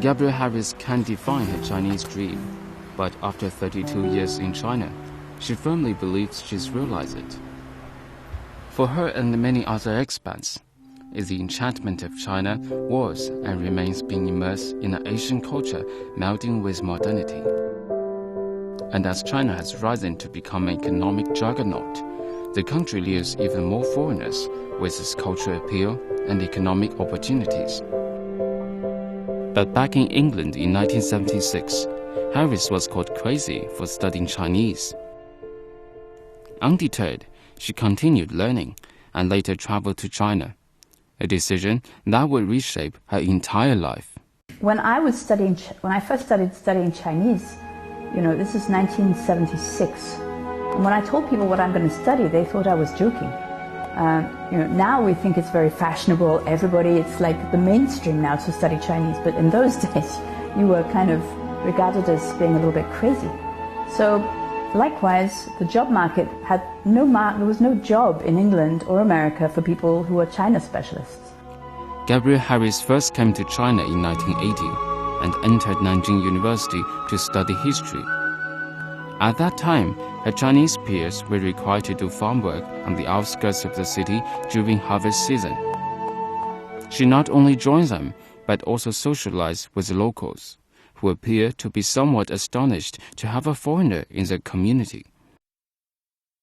Gabrielle Harris can't define her Chinese dream, but after 32 years in China, she firmly believes she's realized it. For her and many other expats, the enchantment of China was and remains being immersed in an Asian culture melding with modernity. And as China has risen to become an economic juggernaut, the country lures even more foreigners with its cultural appeal and economic opportunities. But back in England in 1976, Harris was called crazy for studying Chinese. Undeterred, she continued learning and later traveled to China, a decision that would reshape her entire life. When I first started studying Chinese, this is 1976. And when I told people what I'm going to study, they thought I was joking. Now we think it's very fashionable. It's like the mainstream now to study Chinese. But in those days, you were kind of regarded as being a little bit crazy. So, likewise, the job market there was no job in England or America for people who were China specialists. Gabrielle Harris first came to China in 1980 and entered Nanjing University to study history. At that time, her Chinese peers were required to do farm work on the outskirts of the city during harvest season. She not only joined them, but also socialized with the locals, who appeared to be somewhat astonished to have a foreigner in their community.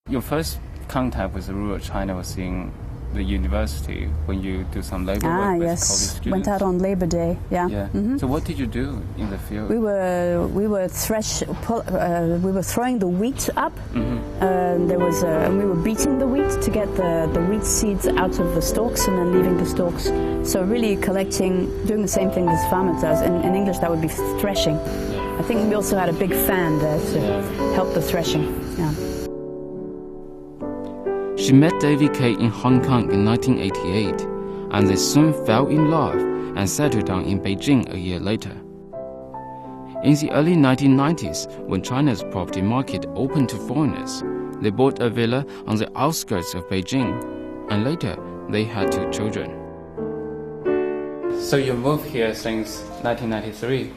Your first contact with rural China was in the university when you do some labor work with college students? Went out on Labor Day. Yeah. Mm-hmm. So what did you do in the field? We were throwing the wheat up. Mm-hmm. And we were beating the wheat to get the wheat seeds out of the stalks and then leaving the stalks. So really doing the same thing as farmer does. In English, that would be threshing. Yeah. I think we also had a big fan there to help the threshing. Yeah. She met David Kay in Hong Kong in 1988, and they soon fell in love and settled down in Beijing a year later. In the early 1990s, when China's property market opened to foreigners, they bought a villa on the outskirts of Beijing, and later they had 2 children. So you moved here since 1993?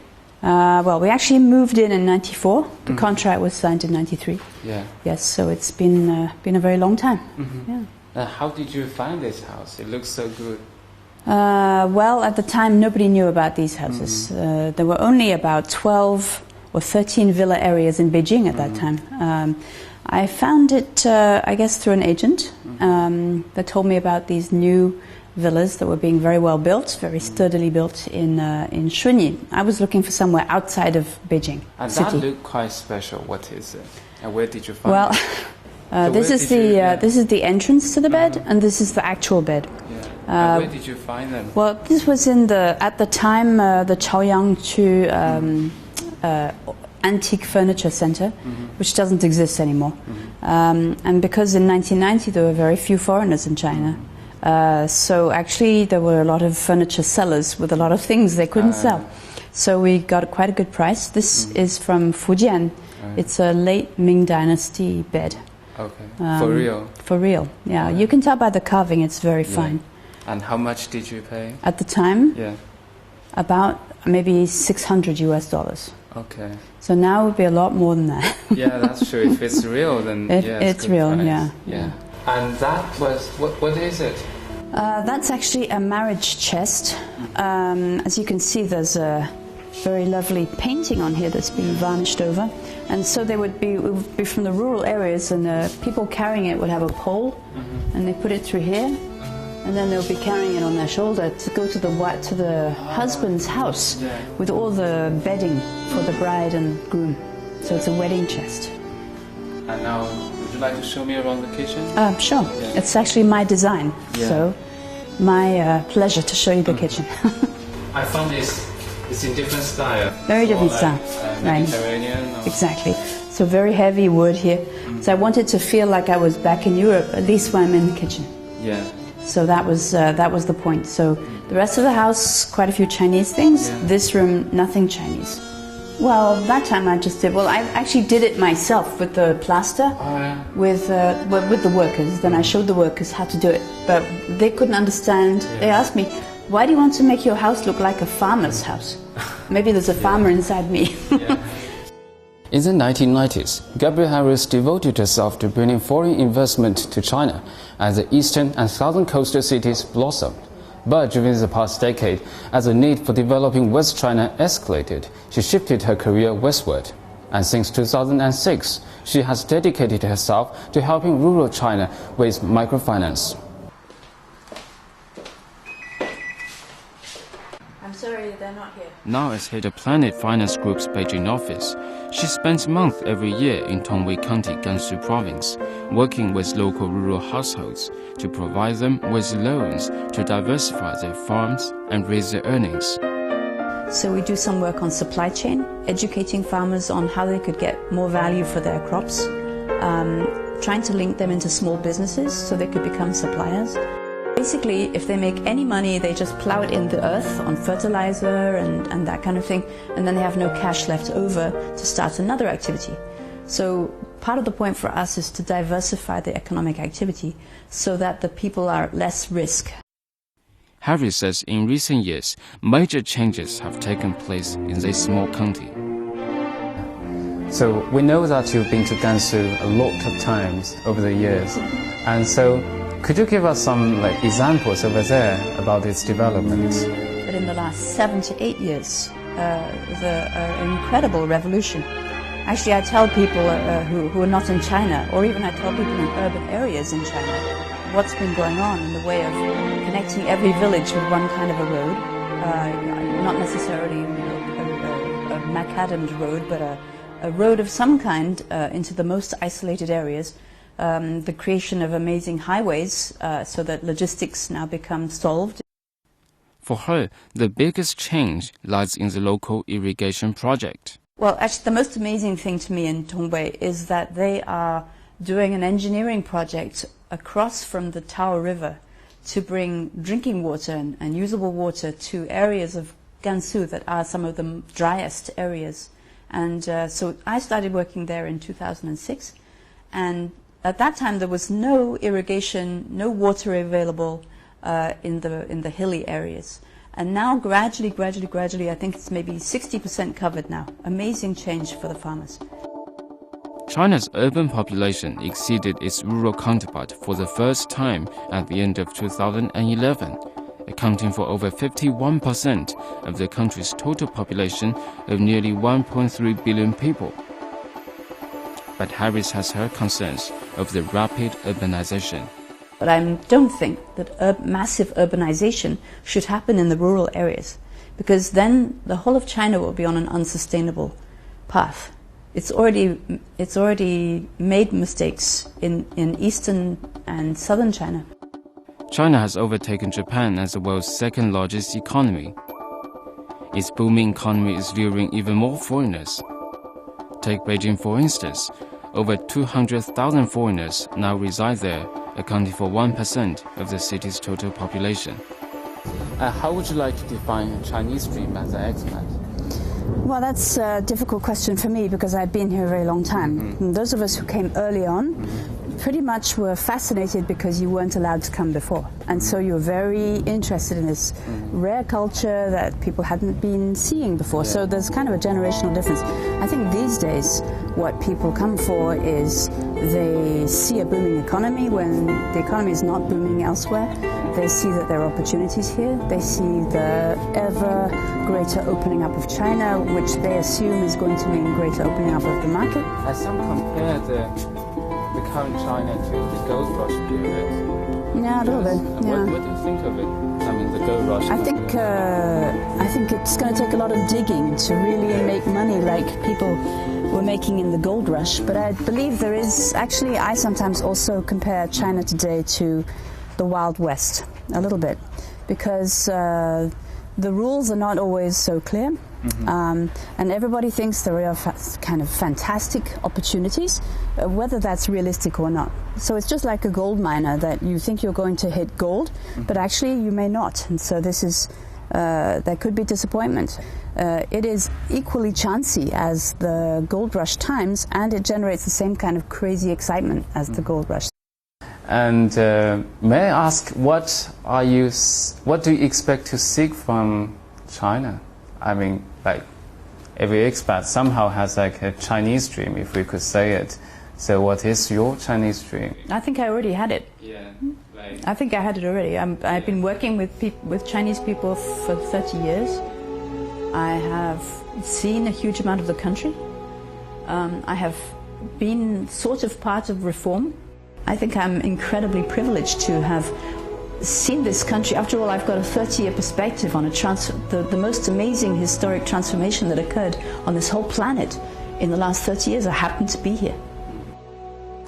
We actually moved in 94. The contract was signed in 93. Yeah. Yes, so it's been a very long time. Mm-hmm. Yeah. How did you find this house? It looks so good. At the time, nobody knew about these houses. Mm-hmm. There were only about 12 or 13 villa areas in Beijing at that time. I found it, I guess, through an agent that told me about these new villas that were being very well built, very sturdily built in Shunyi. I was looking for somewhere outside of Beijing city. That looked quite special. What is it? And where did you find it? This is the entrance to the bed, and this is the actual bed. Yeah. Where did you find them? Well, this was at the time, the Chaoyang Chu Antique Furniture Center, which doesn't exist anymore. And because in 1990 there were very few foreigners in China, so actually there were a lot of furniture sellers with a lot of things they couldn't sell. So we got quite a good price. This is from Fujian. It's a late Ming Dynasty bed. Okay. For real? For real, yeah. You can tell by the carving it's very fine. And how much did you pay? At the time? Yeah. About maybe $600. Okay. So now it would be a lot more than that. Yeah, that's true. If it's real, then it's real, price. Yeah. And that was, what is it? That's actually a marriage chest. As you can see, there's a very lovely painting on here that's been varnished over. And so it would be from the rural areas, and people carrying it would have a pole, and they put it through here, and then they'll be carrying it on their shoulder to go to the husband's house with all the bedding for the bride and groom. So it's a wedding chest. And now, would you like to show me around the kitchen? Sure. Yeah. It's actually my design, so my pleasure to show you the kitchen. I found this. It's in different style. Very different style. Mediterranean. Right. Exactly. So very heavy wood here. So I wanted to feel like I was back in Europe, at least when I'm in the kitchen. Yeah. So that was the point. So the rest of the house, quite a few Chinese things. Yeah. This room, nothing Chinese. Well, that time I just did. Well, I actually did it myself with the plaster, with the workers. Then I showed the workers how to do it, but they couldn't understand. Yeah. They asked me, "Why do you want to make your house look like a farmer's house?" Maybe there's a farmer inside me. In the 1990s, Gabrielle Harris devoted herself to bringing foreign investment to China as the eastern and southern coastal cities blossomed. But during the past decade, as the need for developing West China escalated, she shifted her career westward. And since 2006, she has dedicated herself to helping rural China with microfinance. I'm sorry, they're not here. Now as head of Planet Finance Group's Beijing office, she spends months every year in Tongwei County, Gansu Province, working with local rural households to provide them with loans to diversify their farms and raise their earnings. So we do some work on supply chain, educating farmers on how they could get more value for their crops, trying to link them into small businesses so they could become suppliers. Basically, if they make any money, they just plow it in the earth on fertilizer and that kind of thing, and then they have no cash left over to start another activity. So part of the point for us is to diversify the economic activity so that the people are at less risk. Harris says in recent years, major changes have taken place in this small county. So we know that you've been to Gansu a lot of times over the years, and so could you give us some examples over there about its development? But in the last 7 to 8 years, there's an incredible revolution. Actually, I tell people who are not in China, or even I tell people in urban areas in China, what's been going on in the way of connecting every village with one kind of a road, not necessarily a macadammed road, but a road of some kind into the most isolated areas, the creation of amazing highways so that logistics now become solved. For her, the biggest change lies in the local irrigation project. Well, actually, the most amazing thing to me in Tongwei is that they are doing an engineering project across from the Tao River to bring drinking water and usable water to areas of Gansu that are some of the driest areas. And so I started working there in 2006, and at that time there was no irrigation, no water available in the hilly areas. And now gradually, I think it's maybe 60% covered now. Amazing change for the farmers. China's urban population exceeded its rural counterpart for the first time at the end of 2011, accounting for over 51% of the country's total population of nearly 1.3 billion people. But Harris has her concerns of the rapid urbanization. But I don't think that massive urbanization should happen in the rural areas, because then the whole of China will be on an unsustainable path. It's already made mistakes in eastern and southern China. China has overtaken Japan as the world's second largest economy. Its booming economy is luring even more foreigners. Take Beijing for instance. Over 200,000 foreigners now reside there, accounting for 1% of the city's total population. How would you like to define a Chinese dream as an expat? Well, that's a difficult question for me because I've been here a very long time. And those of us who came early on pretty much were fascinated because you weren't allowed to come before. And so you're very interested in this rare culture that people hadn't been seeing before. So there's kind of a generational difference. I think these days what people come for is they see a booming economy when the economy is not booming elsewhere. They see that there are opportunities here. They see the ever greater opening up of China, which they assume is going to mean greater opening up of the market. As some compare the current China to the gold rush period. Yeah, a little bit. Yeah. What do you think of it? I mean, the gold rush. I think it's going to take a lot of digging to really make money like people were making in the gold rush. But I believe there is actually. I sometimes also compare China today to the Wild West a little bit, because the rules are not always so clear. And everybody thinks there are kind of fantastic opportunities, whether that's realistic or not. So it's just like a gold miner that you think you're going to hit gold, but actually you may not. And so this is, there could be disappointment. It is equally chancy as the gold rush times, and it generates the same kind of crazy excitement as the gold rush. And may I ask, what do you expect to seek from China I mean, like every expat somehow has like a Chinese dream, if we could say it. So what is your Chinese dream? I think I already had it. Yeah. I think I had it already. I've been working with Chinese people for 30 years. I have seen a huge amount of the country. I have been sort of part of reform. I think I'm incredibly privileged to have seen this country. After all, I've got a 30-year perspective on the most amazing historic transformation that occurred on this whole planet in the last 30 years. I happen to be here.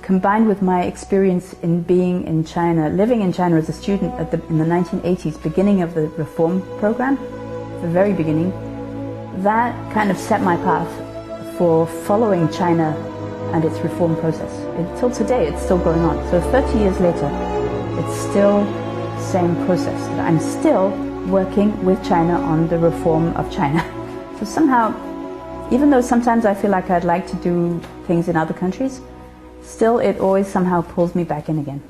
Combined with my experience in being in China, living in China as a student in the 1980s, beginning of the reform program, the very beginning, that kind of set my path for following China and its reform process. Until today, it's still going on. So 30 years later, it's still the same process. I'm still working with China on the reform of China. So somehow, even though sometimes I feel like I'd like to do things in other countries, still it always somehow pulls me back in again.